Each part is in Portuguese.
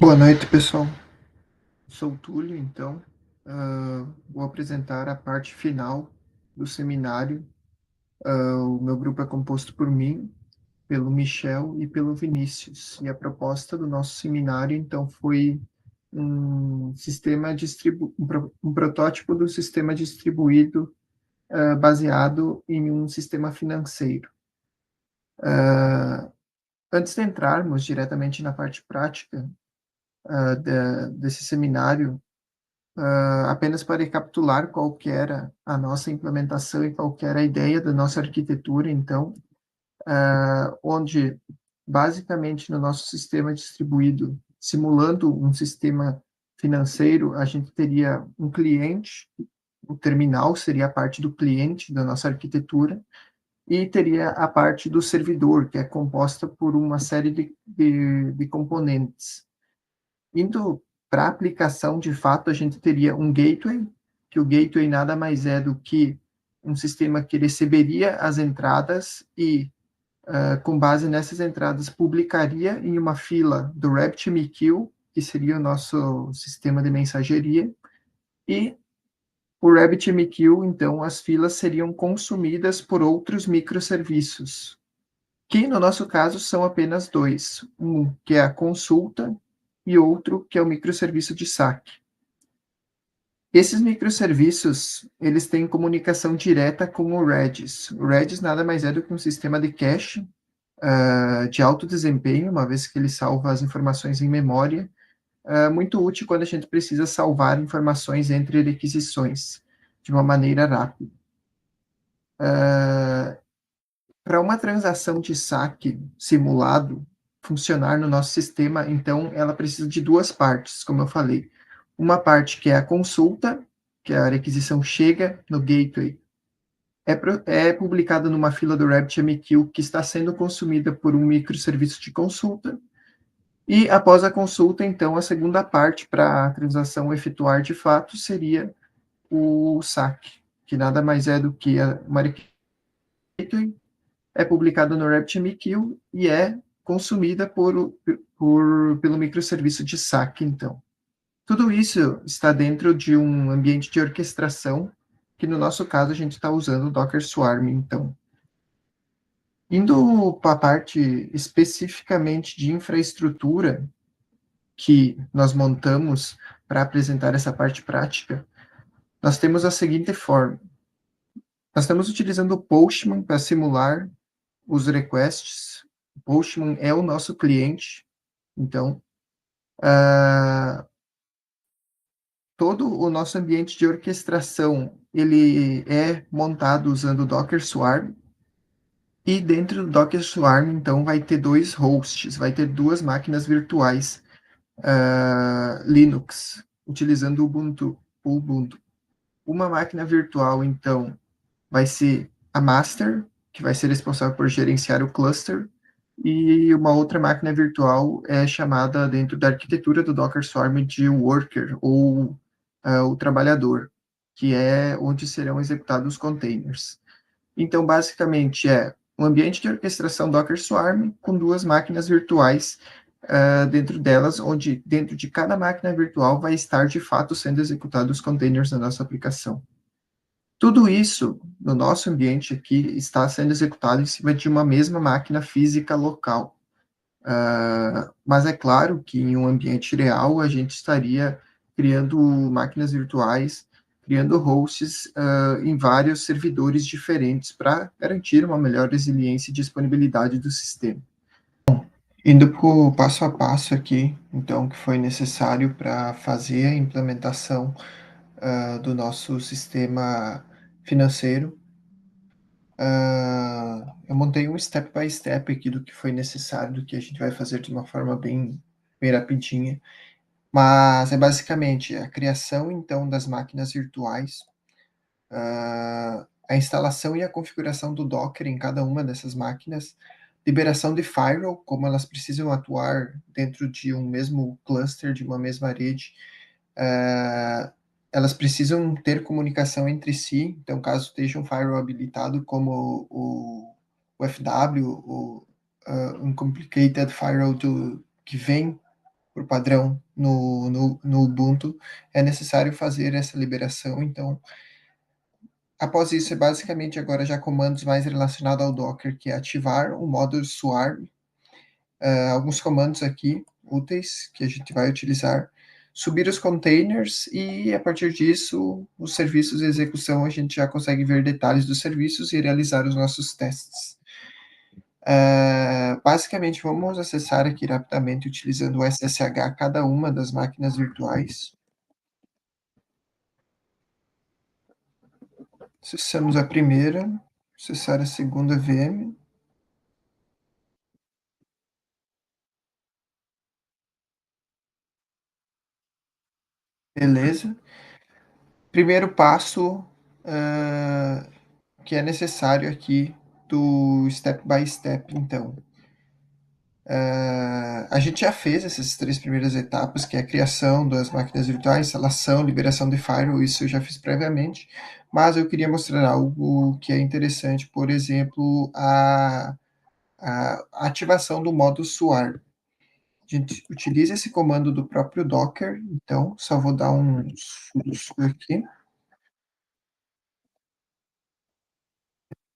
Boa noite, pessoal. Sou o Túlio, então. Vou apresentar a parte final do seminário. O meu grupo é composto por mim, pelo Michel e pelo Vinícius. E a proposta do nosso seminário, então, foi um protótipo do sistema distribuído, baseado em um sistema financeiro. Antes de entrarmos diretamente na parte prática, desse seminário, apenas para recapitular qual que era a nossa implementação e qual que era a ideia da nossa arquitetura, então, onde, basicamente, no nosso sistema distribuído, simulando um sistema financeiro, a gente teria um cliente, o terminal seria a parte do cliente da nossa arquitetura, e teria a parte do servidor, que é composta por uma série de componentes. Indo para a aplicação, de fato, a gente teria um gateway, que o gateway nada mais é do que um sistema que receberia as entradas e, com base nessas entradas, publicaria em uma fila do RabbitMQ, que seria o nosso sistema de mensageria, e o RabbitMQ, então, as filas seriam consumidas por outros microserviços, que no nosso caso são apenas dois, um que é a consulta e outro que é o microserviço de saque. Esses microserviços, eles têm comunicação direta com o Redis. O Redis nada mais é do que um sistema de cache de alto desempenho, uma vez que ele salva as informações em memória, muito útil quando a gente precisa salvar informações entre requisições de uma maneira rápida. Para uma transação de saque simulado funcionar no nosso sistema, então ela precisa de duas partes, como eu falei. Uma parte que é a consulta, que a requisição chega no gateway, é publicada numa fila do RabbitMQ que está sendo consumida por um microserviço de consulta, e após a consulta, então, a segunda parte para a transação efetuar de fato seria o saque, que nada mais é do que uma gateway é publicada no RabbitMQ e é consumida pelo microserviço de saque, então. Tudo isso está dentro de um ambiente de orquestração, que no nosso caso a gente está usando o Docker Swarm, então. Indo para a parte especificamente de infraestrutura que nós montamos para apresentar essa parte prática, nós temos a seguinte forma. Nós estamos utilizando o Postman para simular os requests. O Postman é o nosso cliente, então, todo o nosso ambiente de orquestração, ele é montado usando o Docker Swarm, e dentro do Docker Swarm, então, vai ter dois hosts, vai ter duas máquinas virtuais Linux, utilizando o Ubuntu. Uma máquina virtual, então, vai ser a master, que vai ser responsável por gerenciar o cluster, e uma outra máquina virtual é chamada dentro da arquitetura do Docker Swarm de worker, ou o trabalhador, que é onde serão executados os containers. Então, basicamente, é um ambiente de orquestração Docker Swarm com duas máquinas virtuais dentro delas, onde dentro de cada máquina virtual vai estar, de fato, sendo executados os containers da nossa aplicação. Tudo isso, no nosso ambiente aqui, está sendo executado em cima de uma mesma máquina física local. Mas é claro que em um ambiente real a gente estaria criando máquinas virtuais, criando hosts em vários servidores diferentes para garantir uma melhor resiliência e disponibilidade do sistema. Indo para o passo a passo aqui, então, que foi necessário para fazer a implementação do nosso sistema financeiro. Eu montei um step by step aqui do que foi necessário, do que a gente vai fazer de uma forma bem rapidinha, mas é basicamente a criação, então, das máquinas virtuais, a instalação e a configuração do Docker em cada uma dessas máquinas, liberação de firewall, como elas precisam atuar dentro de um mesmo cluster, de uma mesma rede, elas precisam ter comunicação entre si, então caso esteja um firewall habilitado como o FW, o Uncomplicated Firewall que vem por padrão no Ubuntu, é necessário fazer essa liberação. Então, após isso, é basicamente agora já comandos mais relacionados ao Docker, que é ativar o modo swarm, alguns comandos aqui úteis que a gente vai utilizar, subir os containers e, a partir disso, os serviços de execução, a gente já consegue ver detalhes dos serviços e realizar os nossos testes. Basicamente, vamos acessar aqui rapidamente utilizando o SSH cada uma das máquinas virtuais. Acessamos a primeira, acessar a segunda VM, beleza. Primeiro passo, que é necessário aqui do step by step, então. A gente já fez essas 3 primeiras etapas, que é a criação das máquinas virtuais, instalação, liberação de firewall, isso eu já fiz previamente, mas eu queria mostrar algo que é interessante, por exemplo, a ativação do modo swarm. A gente utiliza esse comando do próprio Docker, então, só vou dar um sudo aqui,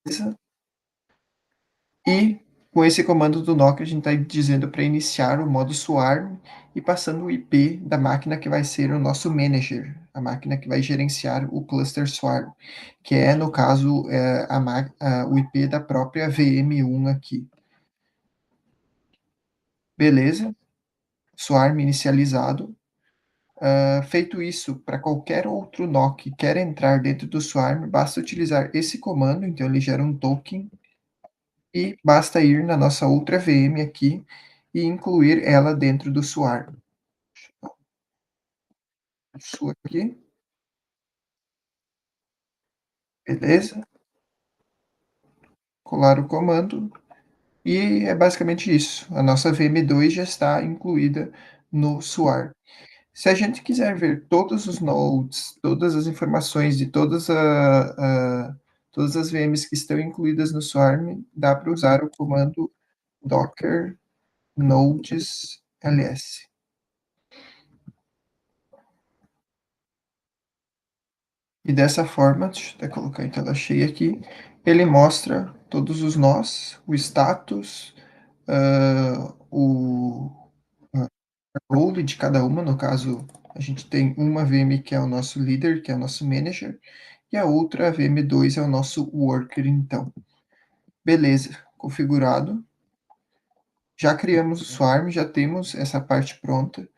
beleza? E com esse comando do Docker, a gente está dizendo para iniciar o modo swarm e passando o IP da máquina que vai ser o nosso manager, a máquina que vai gerenciar o cluster swarm, que é, no caso, o IP da própria VM1 aqui. Beleza? Swarm inicializado. Feito isso, para qualquer outro NOC que quer entrar dentro do Swarm, basta utilizar esse comando, então ele gera um token, e basta ir na nossa outra VM aqui e incluir ela dentro do Swarm. Isso aqui, beleza? Colar o comando, e é basicamente isso. A nossa VM2 já está incluída no Swarm. Se a gente quiser ver todos os nodes, todas as informações de todas as VMs que estão incluídas no Swarm, dá para usar o comando docker nodes ls. E dessa forma, deixa eu até colocar em tela cheia aqui, ele mostra todos os nós, o status, o role de cada uma. No caso, a gente tem uma VM que é o nosso líder, que é o nosso manager, e a outra, a VM2, é o nosso worker, então. Beleza, configurado. Já criamos o Swarm, já temos essa parte pronta.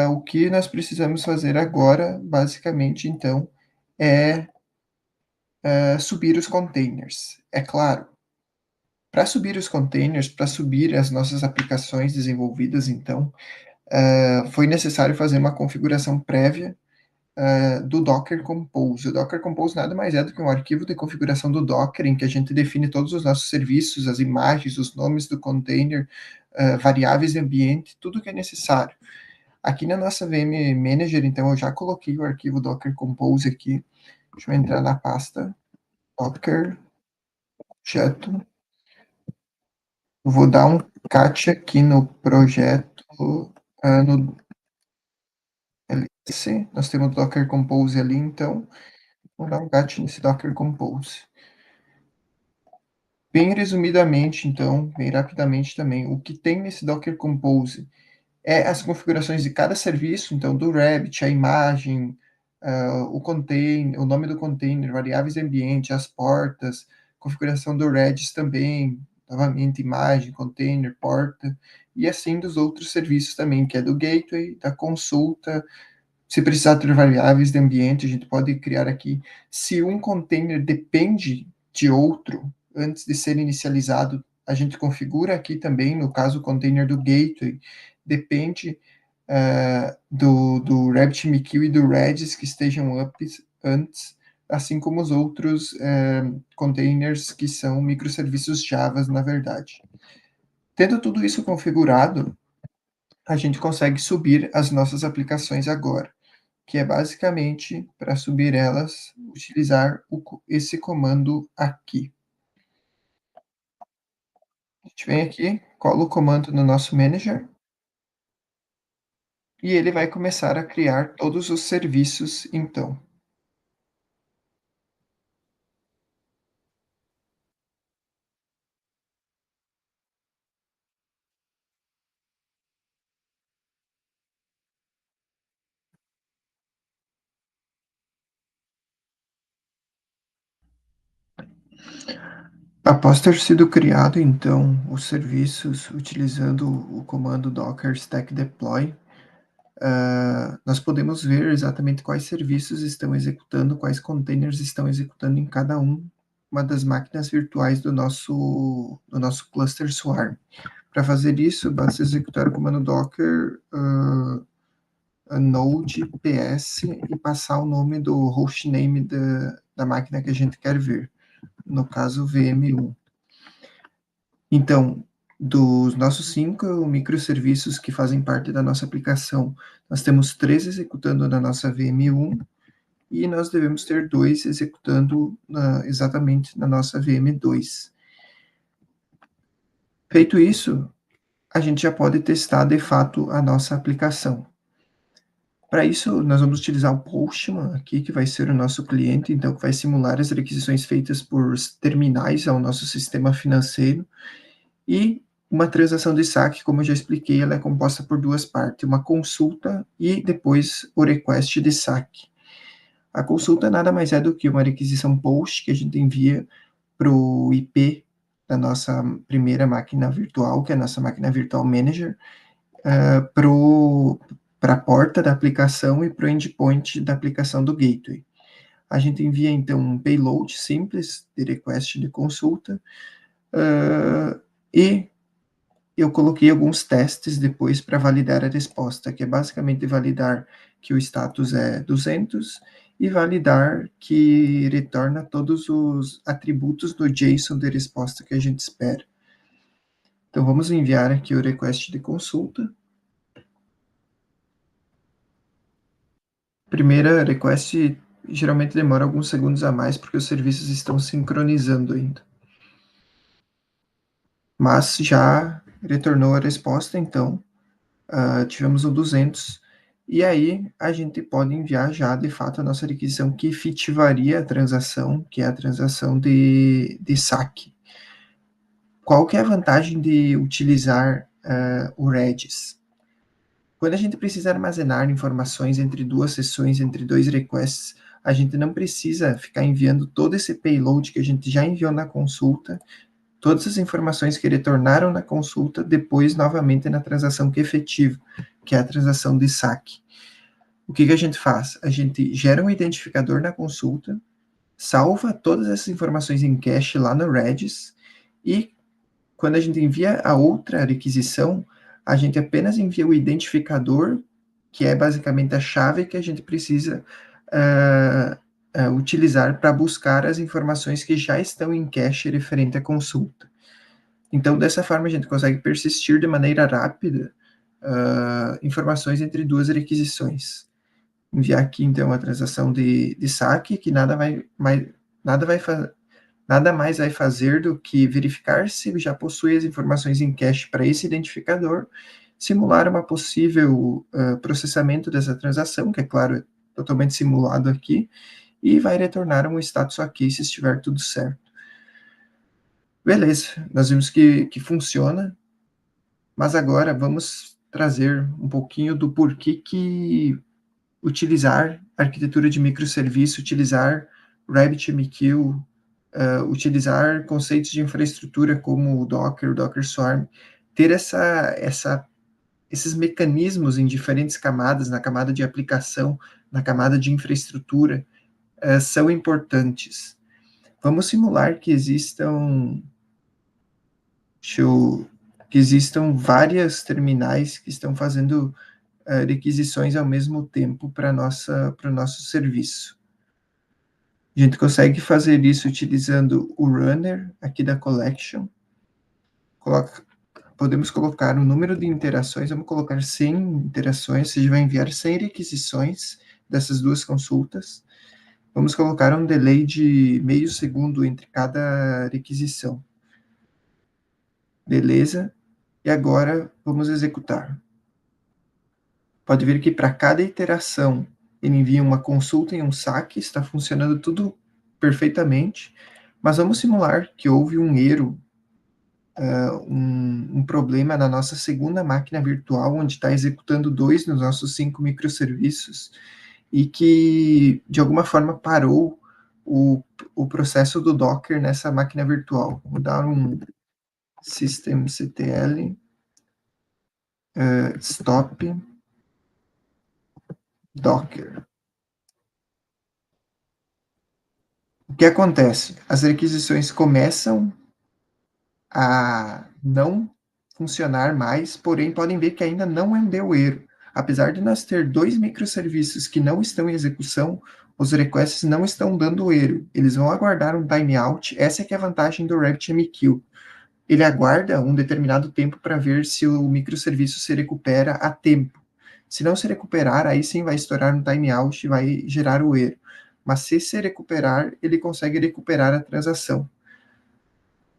O que nós precisamos fazer agora, basicamente, então, é subir os containers. É claro, para subir os containers, para subir as nossas aplicações desenvolvidas, então, foi necessário fazer uma configuração prévia do Docker Compose. O Docker Compose nada mais é do que um arquivo de configuração do Docker, em que a gente define todos os nossos serviços, as imagens, os nomes do container, variáveis de ambiente, tudo que é necessário. Aqui na nossa VM Manager, então, eu já coloquei o arquivo Docker Compose aqui. Deixa eu entrar na pasta Docker, projeto. Eu vou dar um cat aqui no projeto, no LS. Nós temos o Docker Compose ali, então, vou dar um cat nesse Docker Compose. Bem resumidamente, então, bem rapidamente também, o que tem nesse Docker Compose é as configurações de cada serviço, então, do Rabbit, a imagem, o container, o nome do container, variáveis de ambiente, as portas, configuração do Redis também, novamente, imagem, container, porta, e assim dos outros serviços também, que é do gateway, da consulta. Se precisar ter variáveis de ambiente, a gente pode criar aqui. Se um container depende de outro antes de ser inicializado, a gente configura aqui também, no caso, o container do gateway depende do RabbitMQ e do Redis que estejam antes, assim como os outros containers que são microserviços Java, na verdade. Tendo tudo isso configurado, a gente consegue subir as nossas aplicações agora, que é basicamente, para subir elas, utilizar esse comando aqui. A gente vem aqui, cola o comando no nosso manager, e ele vai começar a criar todos os serviços então. Após ter sido criado, então, os serviços utilizando o comando docker stack deploy, nós podemos ver exatamente quais serviços estão executando, quais containers estão executando em cada uma das máquinas virtuais do nosso cluster Swarm. Para fazer isso, basta executar o comando docker node ps e passar o nome do hostname da máquina que a gente quer ver, no caso VM1. Então, dos nossos 5 microserviços que fazem parte da nossa aplicação, nós temos 3 executando na nossa VM1 e nós devemos ter 2 executando exatamente na nossa VM2. Feito isso, a gente já pode testar de fato a nossa aplicação. Para isso, nós vamos utilizar o Postman aqui, que vai ser o nosso cliente, então, que vai simular as requisições feitas por terminais ao nosso sistema financeiro. E uma transação de saque, como eu já expliquei, ela é composta por duas partes, uma consulta e depois o request de saque. A consulta nada mais é do que uma requisição POST que a gente envia para o IP da nossa primeira máquina virtual, que é a nossa máquina Virtual Manager, para a porta da aplicação e para o endpoint da aplicação do gateway. A gente envia, então, um payload simples de request de consulta e eu coloquei alguns testes depois para validar a resposta, que é basicamente validar que o status é 200 e validar que retorna todos os atributos do JSON de resposta que a gente espera. Então, vamos enviar aqui o request de consulta. Primeira request geralmente demora alguns segundos a mais, porque os serviços estão sincronizando ainda. Mas já retornou a resposta, então, tivemos o 200, e aí a gente pode enviar já, de fato, a nossa requisição que efetivaria a transação, que é a transação de saque. Qual que é a vantagem de utilizar o Redis? Quando a gente precisa armazenar informações entre duas sessões, entre dois requests, a gente não precisa ficar enviando todo esse payload que a gente já enviou na consulta, todas as informações que retornaram na consulta, depois novamente na transação que é efetiva, que é a transação de saque. O que a gente faz? A gente gera um identificador na consulta, salva todas essas informações em cache lá no Redis, e quando a gente envia a outra requisição, a gente apenas envia o identificador, que é basicamente a chave que a gente precisa utilizar para buscar as informações que já estão em cache referente à consulta. Então, dessa forma, a gente consegue persistir de maneira rápida informações entre duas requisições. Enviar aqui, então, a transação de saque, que nada mais vai fazer do que verificar se já possui as informações em cache para esse identificador, simular uma possível processamento dessa transação, que é claro, é totalmente simulado aqui, e vai retornar um status aqui se estiver tudo certo. Beleza, nós vimos que funciona, mas agora vamos trazer um pouquinho do porquê que utilizar arquitetura de microserviço, utilizar RabbitMQ, utilizar conceitos de infraestrutura como o Docker, o Docker Swarm, ter esses mecanismos em diferentes camadas, na camada de aplicação, na camada de infraestrutura, são importantes. Vamos simular que existam várias terminais que estão fazendo requisições ao mesmo tempo para o nosso serviço. A gente consegue fazer isso utilizando o runner aqui da collection. Podemos colocar o número de interações, vamos colocar 100 interações, ou seja, vai enviar 100 requisições dessas duas consultas. Vamos colocar um delay de meio segundo entre cada requisição. Beleza? E agora vamos executar. Pode ver que para cada iteração ele envia uma consulta e um saque, está funcionando tudo perfeitamente, mas vamos simular que houve um erro, um problema na nossa segunda máquina virtual, onde está executando 2 dos nossos 5 microserviços, e que de alguma forma parou o processo do Docker nessa máquina virtual. Vou dar um systemctl stop Docker. O que acontece? As requisições começam a não funcionar mais, porém podem ver que ainda não deu erro. Apesar de nós ter 2 microserviços que não estão em execução, os requests não estão dando erro. Eles vão aguardar um timeout. Essa é que é a vantagem do RabbitMQ. Ele aguarda um determinado tempo para ver se o microserviço se recupera a tempo. Se não se recuperar, aí sim vai estourar um timeout e vai gerar o erro. Mas se recuperar, ele consegue recuperar a transação.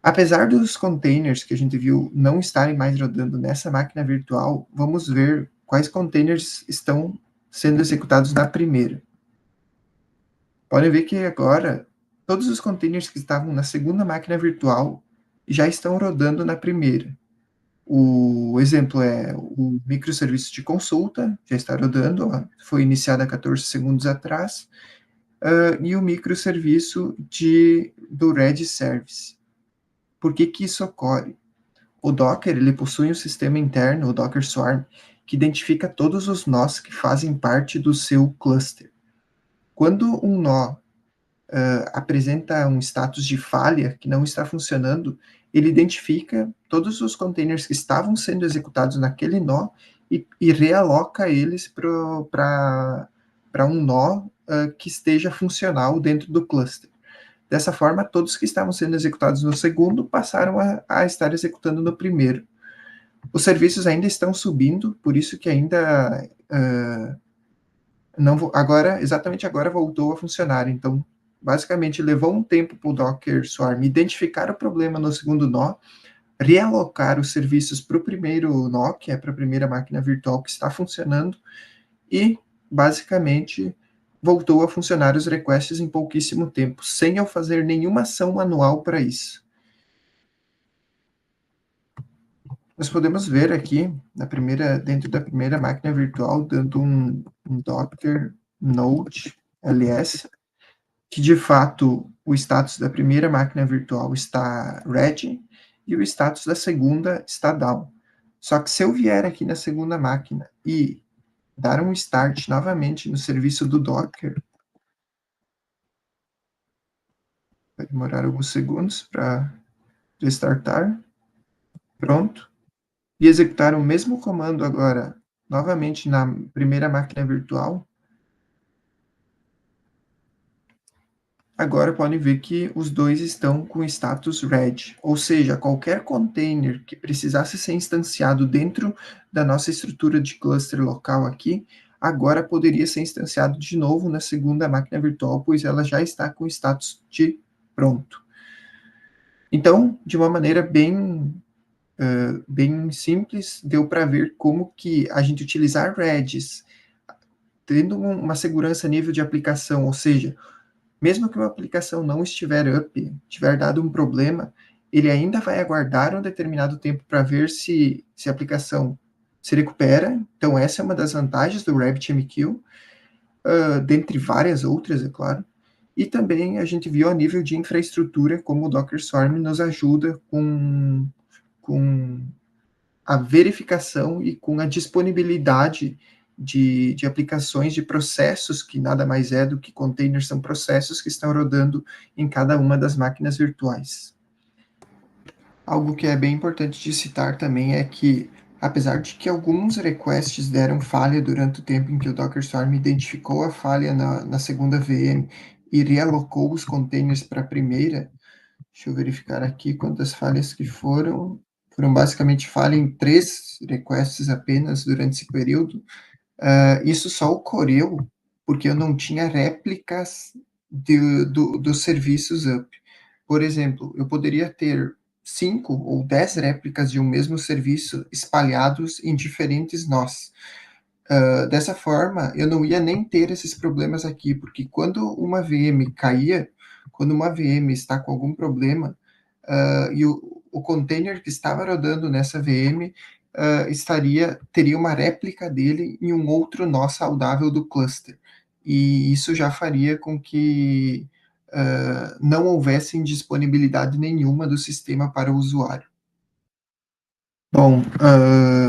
Apesar dos containers que a gente viu não estarem mais rodando nessa máquina virtual, vamos ver quais containers estão sendo executados na primeira. Podem ver que agora todos os containers que estavam na segunda máquina virtual já estão rodando na primeira. O exemplo é o microserviço de consulta, já está rodando, foi iniciado há 14 segundos atrás, e o microserviço do Red Service. Por que isso ocorre? O Docker ele possui um sistema interno, o Docker Swarm, que identifica todos os nós que fazem parte do seu cluster. Quando um nó apresenta um status de falha que não está funcionando, ele identifica todos os containers que estavam sendo executados naquele nó e realoca eles para um nó que esteja funcional dentro do cluster. Dessa forma, todos que estavam sendo executados no segundo passaram a estar executando no primeiro. Os serviços ainda estão subindo, por isso que ainda não agora, exatamente agora voltou a funcionar. Então, basicamente, levou um tempo para o Docker Swarm identificar o problema no segundo nó, realocar os serviços para o primeiro nó, que é para a primeira máquina virtual que está funcionando, e, basicamente, voltou a funcionar os requests em pouquíssimo tempo, sem eu fazer nenhuma ação manual para isso. Nós podemos ver aqui, dentro da primeira máquina virtual, dando um Docker Node ls, que de fato o status da primeira máquina virtual está ready e o status da segunda está down. Só que se eu vier aqui na segunda máquina e dar um start novamente no serviço do Docker, vai demorar alguns segundos para restartar. Pronto. E executar o mesmo comando agora, novamente na primeira máquina virtual, agora podem ver que os dois estão com status red, ou seja, qualquer container que precisasse ser instanciado dentro da nossa estrutura de cluster local aqui, agora poderia ser instanciado de novo na segunda máquina virtual, pois ela já está com status de pronto. Então, de uma maneira bem simples, deu para ver como que a gente utilizar Redis, tendo uma segurança a nível de aplicação, ou seja, mesmo que uma aplicação não estiver up, tiver dado um problema, ele ainda vai aguardar um determinado tempo para ver se a aplicação se recupera. Então, essa é uma das vantagens do RabbitMQ, dentre várias outras, é claro. E também a gente viu a nível de infraestrutura como o Docker Swarm nos ajuda com a verificação e com a disponibilidade de aplicações, de processos, que nada mais é do que containers, são processos que estão rodando em cada uma das máquinas virtuais. Algo que é bem importante de citar também é que, apesar de que alguns requests deram falha durante o tempo em que o Docker Swarm identificou a falha na segunda VM e realocou os containers para a primeira, deixa eu verificar aqui quantas falhas que foram. Foram basicamente falha em 3 requests apenas durante esse período. Isso só ocorreu porque eu não tinha réplicas dos serviços up. Por exemplo, eu poderia ter 5 ou 10 réplicas de um mesmo serviço espalhados em diferentes nós. Dessa forma, eu não ia nem ter esses problemas aqui, porque quando uma VM caía, quando uma VM está com algum problema, e o container que estava rodando nessa VM teria uma réplica dele em um outro nó saudável do cluster. E isso já faria com que não houvesse indisponibilidade nenhuma do sistema para o usuário. Bom,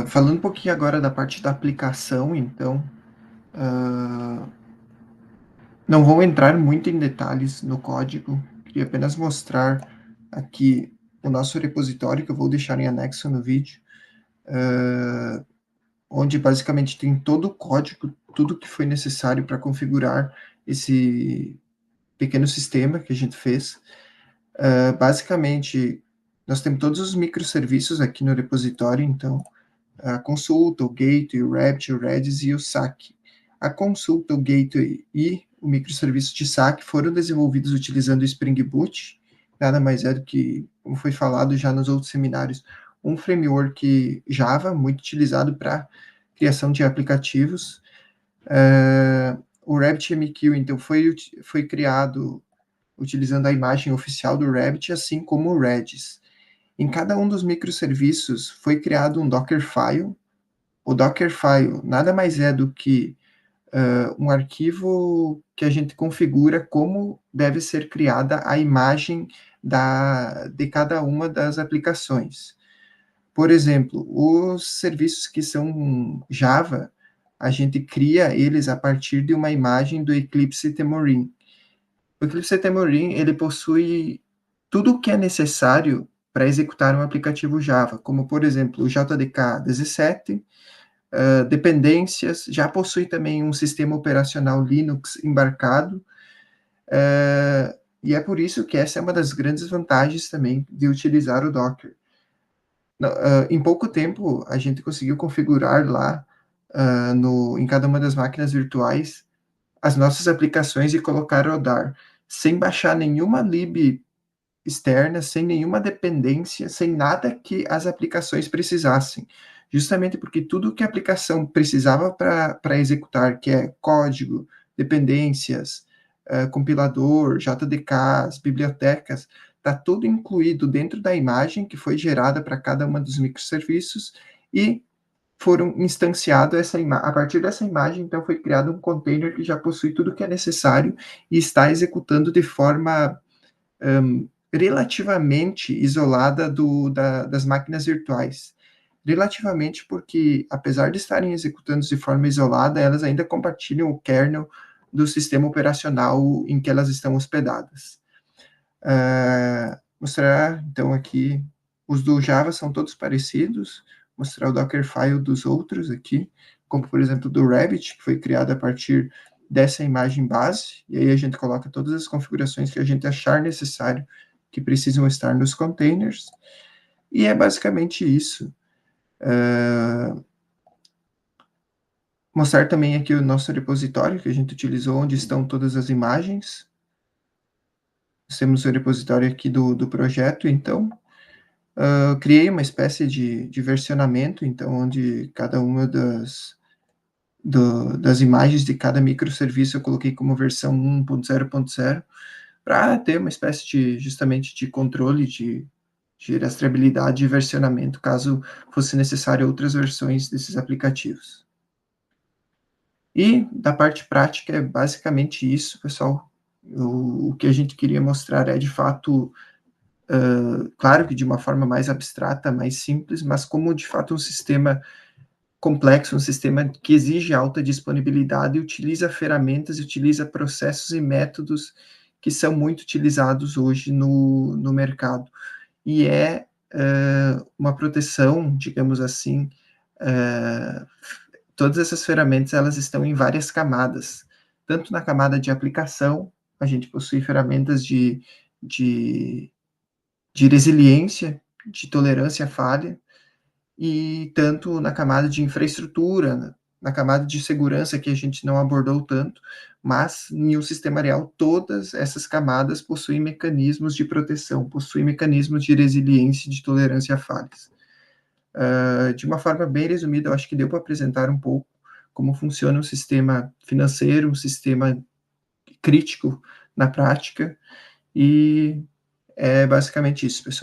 falando um pouquinho agora da parte da aplicação, então, uh, não vou entrar muito em detalhes no código, queria apenas mostrar aqui o nosso repositório, que eu vou deixar em anexo no vídeo, onde basicamente tem todo o código, tudo que foi necessário para configurar esse pequeno sistema que a gente fez. Basicamente, nós temos todos os microserviços aqui no repositório, então, a consulta, o gateway, o RABT, o Redis e o SAC. A consulta, o gateway e o microserviço de SAC foram desenvolvidos utilizando o Spring Boot, nada mais é do que, como foi falado já nos outros seminários, um framework Java muito utilizado para criação de aplicativos. O RabbitMQ, então, foi criado utilizando a imagem oficial do Rabbit, assim como o Redis. Em cada um dos microserviços foi criado um Dockerfile. O Dockerfile nada mais é do que um arquivo que a gente configura como deve ser criada a imagem de cada uma das aplicações. Por exemplo, os serviços que são Java, a gente cria eles a partir de uma imagem do Eclipse Temurin. O Eclipse Temurin, ele possui tudo o que é necessário para executar um aplicativo Java, como, por exemplo, o JDK 17, dependências, já possui também um sistema operacional Linux embarcado, e é por isso que essa é uma das grandes vantagens também de utilizar o Docker. Em pouco tempo, a gente conseguiu configurar lá, em cada uma das máquinas virtuais, as nossas aplicações e colocar a rodar, sem baixar nenhuma lib externa, sem nenhuma dependência, sem nada que as aplicações precisassem. Justamente porque tudo que a aplicação precisava para executar, que é código, dependências, compilador, JDKs, bibliotecas, está tudo incluído dentro da imagem que foi gerada para cada uma dos microserviços e foram instanciados a partir dessa imagem, então foi criado um container que já possui tudo que é necessário e está executando de forma relativamente isolada das máquinas virtuais. Relativamente porque, apesar de estarem executando de forma isolada, elas ainda compartilham o kernel do sistema operacional em que elas estão hospedadas. Mostrar, então, aqui, os do Java são todos parecidos, mostrar o Dockerfile dos outros aqui, como, por exemplo, do Rabbit, que foi criado a partir dessa imagem base, e aí a gente coloca todas as configurações que a gente achar necessário que precisam estar nos containers, e é basicamente isso. Mostrar também aqui o nosso repositório que a gente utilizou, onde estão todas as imagens. Nós temos o repositório aqui do projeto, então. Criei uma espécie de versionamento, então, onde cada uma das imagens de cada microserviço eu coloquei como versão 1.0.0, para ter uma espécie justamente de controle de rastreabilidade e versionamento, caso fosse necessário outras versões desses aplicativos. E da parte prática é basicamente isso, pessoal. O que a gente queria mostrar é, de fato, claro que de uma forma mais abstrata, mais simples, mas como, de fato, um sistema complexo, um sistema que exige alta disponibilidade e utiliza ferramentas, utiliza processos e métodos que são muito utilizados hoje no mercado. E é uma proteção, digamos assim, todas essas ferramentas elas estão em várias camadas, tanto na camada de aplicação, a gente possui ferramentas de, de resiliência, de tolerância à falha, e tanto na camada de infraestrutura, na camada de segurança, que a gente não abordou tanto, mas em um sistema real, todas essas camadas possuem mecanismos de proteção, possuem mecanismos de resiliência e de tolerância a falhas. De uma forma bem resumida, eu acho que deu para apresentar um pouco como funciona um sistema financeiro, um sistema crítico na prática, e é basicamente isso, pessoal.